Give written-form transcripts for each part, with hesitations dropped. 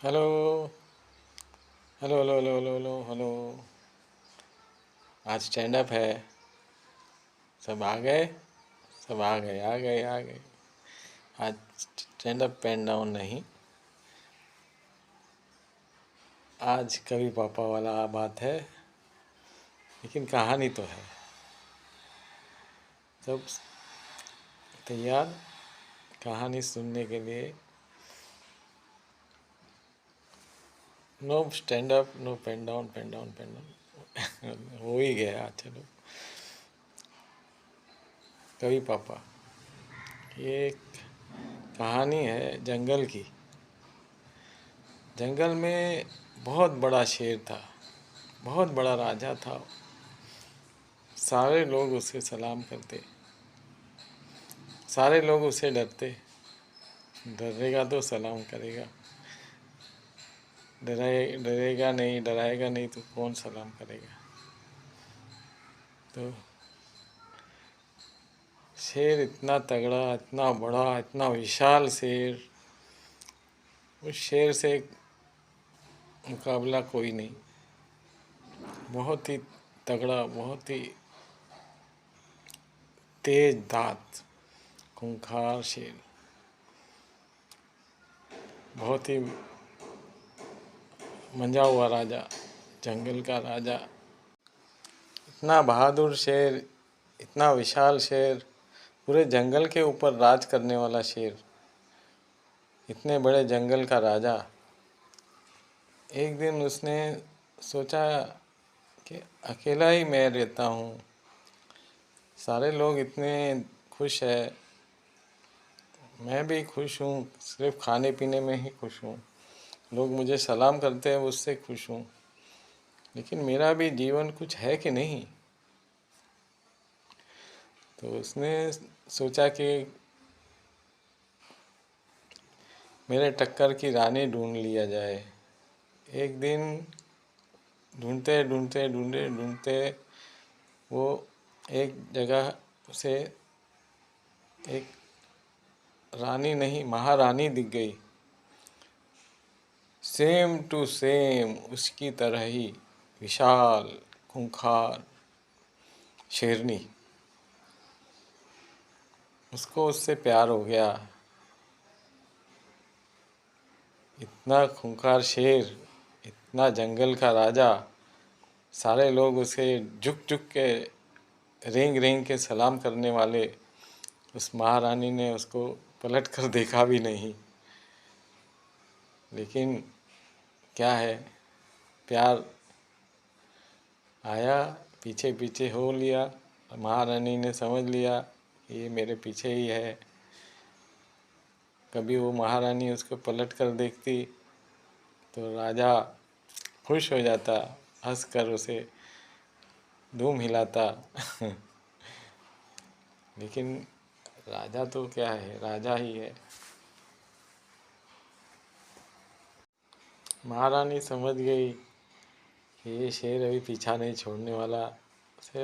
Hello hello hello hello hello hello hello. आज stand up है। सब आ गए। सब आ गए आ गए आ गए। आज स्टैंड अप पेन डाउन नहीं। आज कवि पापा वाला बात है, लेकिन कहानी तो है। सब तैयार कहानी सुनने के लिए। No stand up, no pen down, pen down, pen down. हो ही गया। चलो, कवि पापा ये एक कहानी है जंगल की। जंगल में बहुत बड़ा शेर था, बहुत बड़ा राजा था। सारे लोग उसे सलाम करते, सारे लोग उसे डरते। डरेगा तो सलाम करेगा, डरेगा नहीं, डराएगा नहीं तो कौन सलाम करेगा। तो शेर इतना तगड़ा, इतना बड़ा, इतना विशाल शेर, उस शेर से मुकाबला कोई नहीं। बहुत ही तगड़ा, बहुत ही तेज दांत, खूंखार शेर, बहुत ही मंजा हुआ राजा, जंगल का राजा। इतना बहादुर शेर, इतना विशाल शेर, पूरे जंगल के ऊपर राज करने वाला शेर, इतने बड़े जंगल का राजा। एक दिन उसने सोचा कि अकेला ही मैं रहता हूँ, सारे लोग इतने खुश है, मैं भी खुश हूँ, सिर्फ खाने पीने में ही खुश हूँ, लोग मुझे सलाम करते हैं उससे खुश हूँ, लेकिन मेरा भी जीवन कुछ है कि नहीं। तो उसने सोचा कि मेरे टक्कर की रानी ढूंढ लिया जाए। एक दिन ढूंढते ढूंढते ढूंढते ढूंढते वो एक जगह से एक रानी नहीं, महारानी दिख गई। सेम टू सेम उसकी तरह ही विशाल, खूंखार शेरनी। उसको उससे प्यार हो गया। इतना खूंखार शेर, इतना जंगल का राजा, सारे लोग उसे झुक झुक के, रेंग रेंग के सलाम करने वाले, उस महारानी ने उसको पलट कर देखा भी नहीं। लेकिन क्या है, प्यार आया, पीछे पीछे हो लिया। महारानी ने समझ लिया ये मेरे पीछे ही है। कभी वो महारानी उसको पलट कर देखती तो राजा खुश हो जाता, हंस कर उसे धूम हिलाता। लेकिन राजा तो क्या है, राजा ही है। महारानी समझ गई कि ये शेर अभी पीछा नहीं छोड़ने वाला। उसे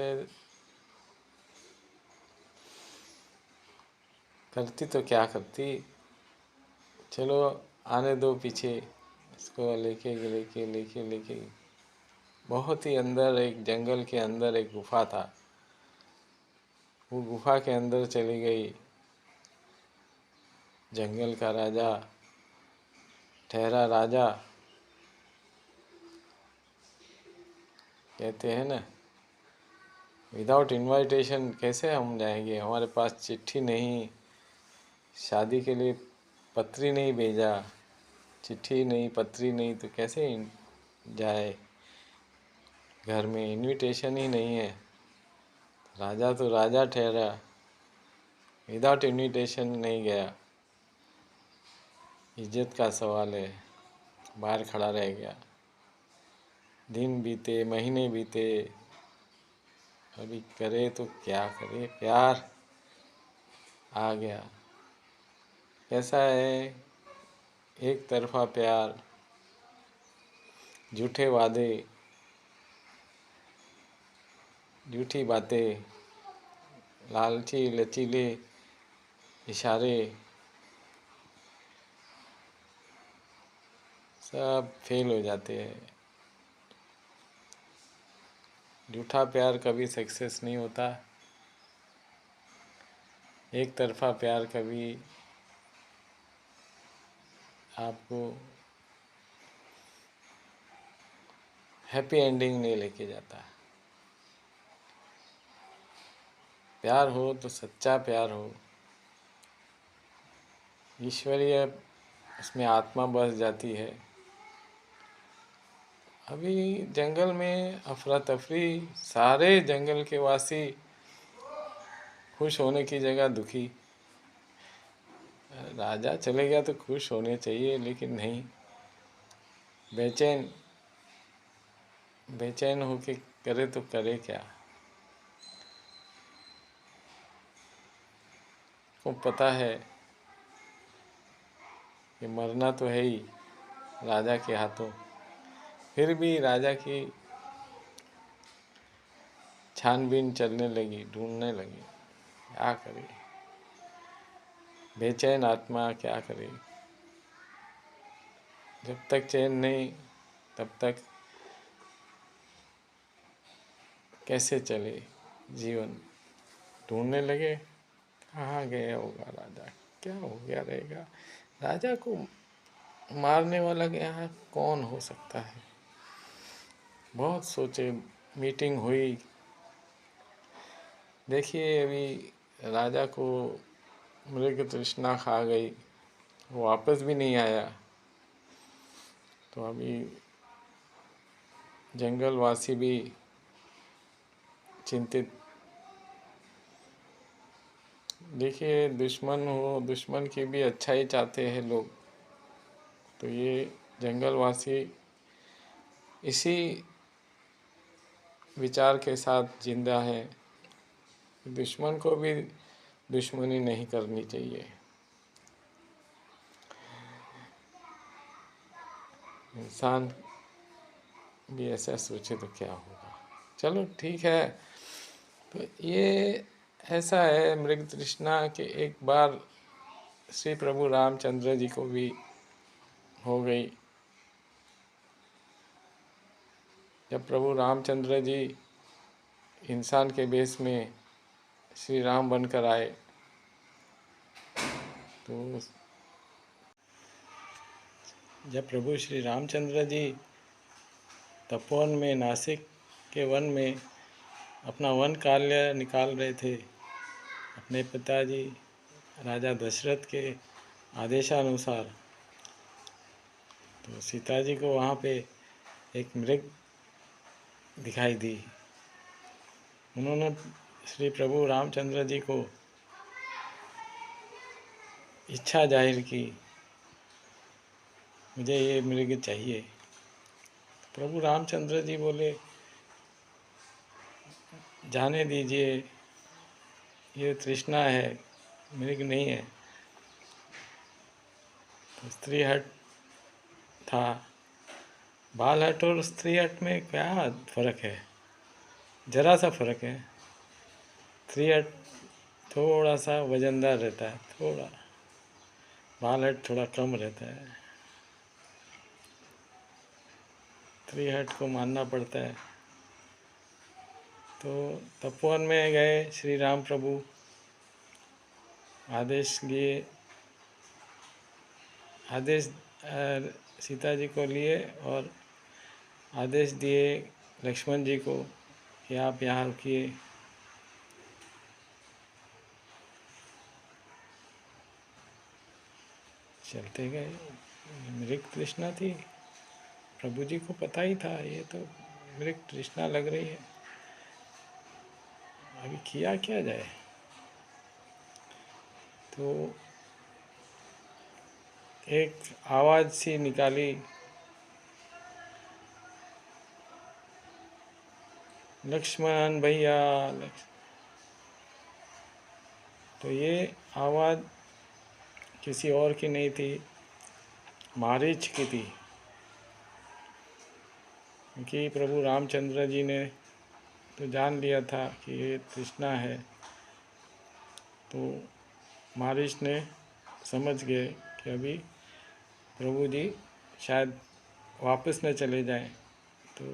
करती तो क्या करती, चलो आने दो पीछे। इसको लेके लेके लेके लेके बहुत ही अंदर, एक जंगल के अंदर एक गुफा था। वो गुफा के अंदर चली गई। जंगल का राजा, ठहरा राजा, कहते हैं ना, विदाउट इनविटेशन कैसे हम जाएंगे, हमारे पास चिट्ठी नहीं, शादी के लिए पत्री नहीं भेजा, चिट्ठी नहीं, पत्री नहीं, तो कैसे जाए, घर में इनविटेशन ही नहीं है। राजा तो राजा ठहरा, विदाउट इनविटेशन नहीं गया। इज्जत का सवाल है, बाहर खड़ा रह गया। दिन बीते, महीने बीते, अभी करे तो क्या करे, प्यार आ गया। कैसा है, एक तरफा प्यार, झूठे वादे, झूठी बातें, लालची लचीले इशारे, सब फेल हो जाते हैं। झूठा प्यार कभी सक्सेस नहीं होता, एक तरफा प्यार कभी आपको हैप्पी एंडिंग नहीं लेके जाता। प्यार हो तो सच्चा प्यार हो, ईश्वरीय उसमें आत्मा बस जाती है। अभी जंगल में अफरा तफरी, सारे जंगल के वासी खुश होने की जगह दुखी। राजा चले गया तो खुश होने चाहिए, लेकिन नहीं, बेचैन बेचैन होके करे तो करे क्या। को पता है कि मरना तो है ही राजा के हाथों, फिर भी राजा की छानबीन चलने लगी, ढूंढने लगी। क्या करे, बेचैन आत्मा क्या करे। जब तक चैन नहीं तब तक कैसे चले जीवन। ढूंढने लगे, कहाँ गया होगा राजा, क्या हो गया रहेगा। राजा को मारने वाला यहाँ कौन हो सकता है। बहुत सोचे, मीटिंग हुई। देखिए अभी राजा को मृग तृष्णा खा गई, वो वापस भी नहीं आया। तो अभी जंगलवासी भी चिंतित। देखिए दुश्मन हो, दुश्मन की भी अच्छाई चाहते हैं लोग। तो ये जंगलवासी इसी विचार के साथ जिंदा है, दुश्मन को भी दुश्मनी नहीं करनी चाहिए। इंसान भी ऐसा सोचे तो क्या होगा। चलो ठीक है। तो ये ऐसा है मृग तृष्णा के एक बार श्री प्रभु रामचंद्र जी को भी हो गई। जब प्रभु रामचंद्र जी इंसान के वेश में श्री राम बनकर आए तो जब प्रभु श्री रामचंद्र जी तपोवन में नासिक के वन में अपना वन कार्य निकाल रहे थे, अपने पिताजी राजा दशरथ के आदेशानुसार, तो सीता जी को वहाँ पे एक मृग दिखाई दी। उन्होंने श्री प्रभु रामचंद्र जी को इच्छा जाहिर की, मुझे ये मृग चाहिए। प्रभु रामचंद्र जी बोले जाने दीजिए, ये तृष्णा है, मृग नहीं है। तो स्त्री हट था। बाल हट और स्त्री हट में क्या फ़र्क है, जरा सा फ़र्क है। स्त्री हट थोड़ा सा वजनदार रहता है, थोड़ा, बाल हट थोड़ा कम रहता है। स्त्री हट को मानना पड़ता है। तो तपोवन में गए श्री राम प्रभु, आदेश लिए, आदेश सीता जी को लिए और आदेश दिए लक्ष्मण जी को कि आप यहाँ रुकिए। चलते गए। मृग तृष्णा थी, प्रभु जी को पता ही था ये तो मृग तृष्णा लग रही है, अभी किया क्या जाए। तो एक आवाज़ सी निकाली, लक्ष्मण भैया। तो ये आवाज़ किसी और की नहीं थी, मारीच की थी। क्योंकि प्रभु रामचंद्र जी ने तो जान लिया था कि ये तृष्णा है, तो मारीच ने समझ गए कि अभी प्रभु जी शायद वापस न चले जाएं। तो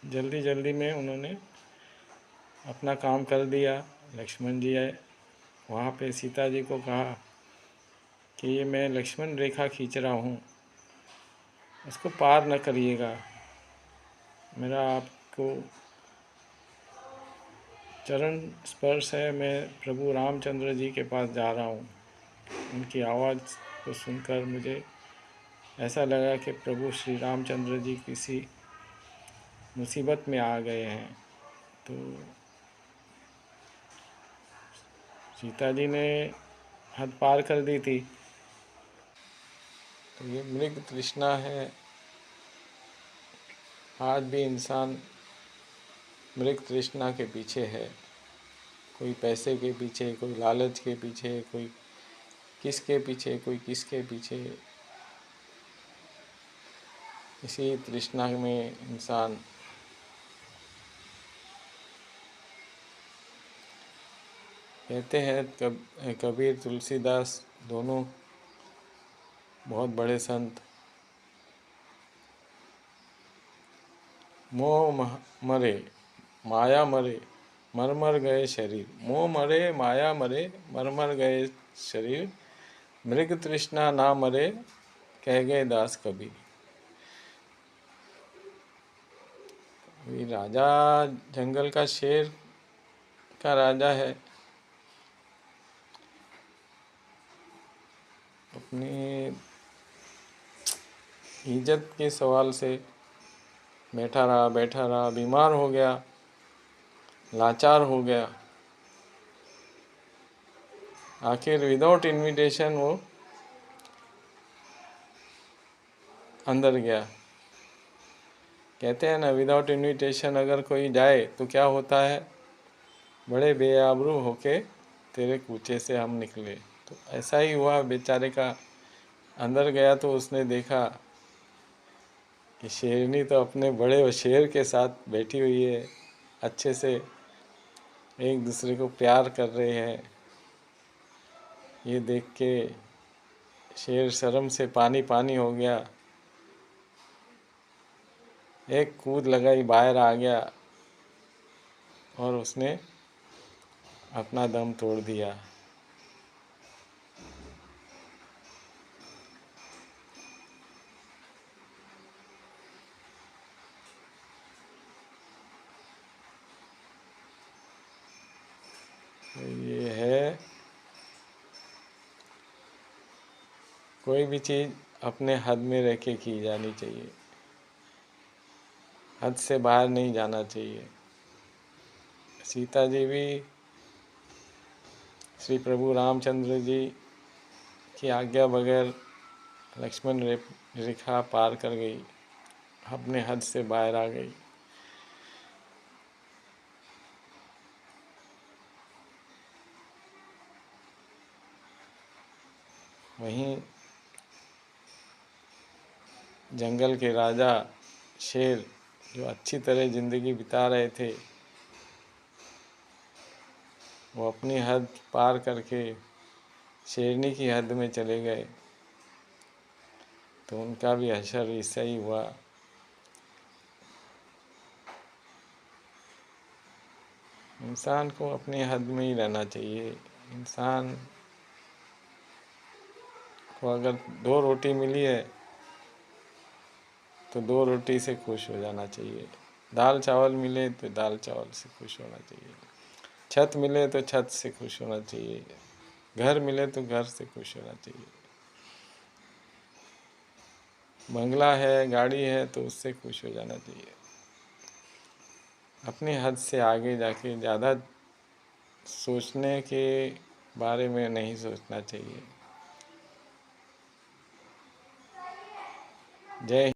जल्दी जल्दी में उन्होंने अपना काम कर दिया। लक्ष्मण जी आए, वहाँ पे सीता जी को कहा कि ये मैं लक्ष्मण रेखा खींच रहा हूँ, उसको पार न करिएगा, मेरा आपको चरण स्पर्श है, मैं प्रभु रामचंद्र जी के पास जा रहा हूँ। उनकी आवाज़ को सुनकर मुझे ऐसा लगा कि प्रभु श्री रामचंद्र जी किसी मुसीबत में आ गए हैं। तो सीता जी ने हद पार कर दी थी। तो ये मृग तृष्णा है। आज भी इंसान मृग तृष्णा के पीछे है, कोई पैसे के पीछे, कोई लालच के पीछे, कोई किसके पीछे, कोई किसके पीछे। इसी तृष्णा में इंसान कहते हैं कबीर तुलसीदास दोनों बहुत बड़े संत, मोह मरे माया मरे मर मर गए शरीर, मोह मरे माया मरे मर मर गए शरीर, मृग तृष्णा ना मरे कह गए दास कबीर। ये राजा जंगल का शेर का राजा है, अपनी इज्जत के सवाल से बैठा रहा, बीमार हो गया, लाचार हो गया। आखिर विदाउट इनविटेशन वो अंदर गया। कहते हैं ना, विदाउट इनविटेशन अगर कोई जाए तो क्या होता है, बड़े बेआबरू होके तेरे कूचे से हम निकले। तो ऐसा ही हुआ बेचारे का। अंदर गया तो उसने देखा कि शेरनी तो अपने बड़े शेर के साथ बैठी हुई है, अच्छे से एक दूसरे को प्यार कर रहे हैं। ये देख के शेर शर्म से पानी पानी हो गया, एक कूद लगाई, बाहर आ गया और उसने अपना दम तोड़ दिया। तो ये है, कोई भी चीज़ अपने हद में रह के की जानी चाहिए, हद से बाहर नहीं जाना चाहिए। सीता जी भी श्री प्रभु रामचंद्र जी की आज्ञा बगैर लक्ष्मण रेखा पार कर गई, अपने हद से बाहर आ गई। वहीं जंगल के राजा शेर जो अच्छी तरह ज़िंदगी बिता रहे थे, वो अपनी हद पार करके शेरनी की हद में चले गए। तो उनका भी हशर ऐसा ही हुआ। इंसान को अपनी हद में ही रहना चाहिए। इंसान को अगर 2 रोटी मिली है तो 2 रोटी से खुश हो जाना चाहिए। दाल चावल मिले तो दाल चावल से खुश होना चाहिए। छत मिले तो छत से खुश होना चाहिए। घर मिले तो घर से खुश होना चाहिए। बंगला है, गाड़ी है तो उससे खुश हो जाना चाहिए। अपनी हद से आगे जाके ज़्यादा सोचने के बारे में नहीं सोचना चाहिए। जय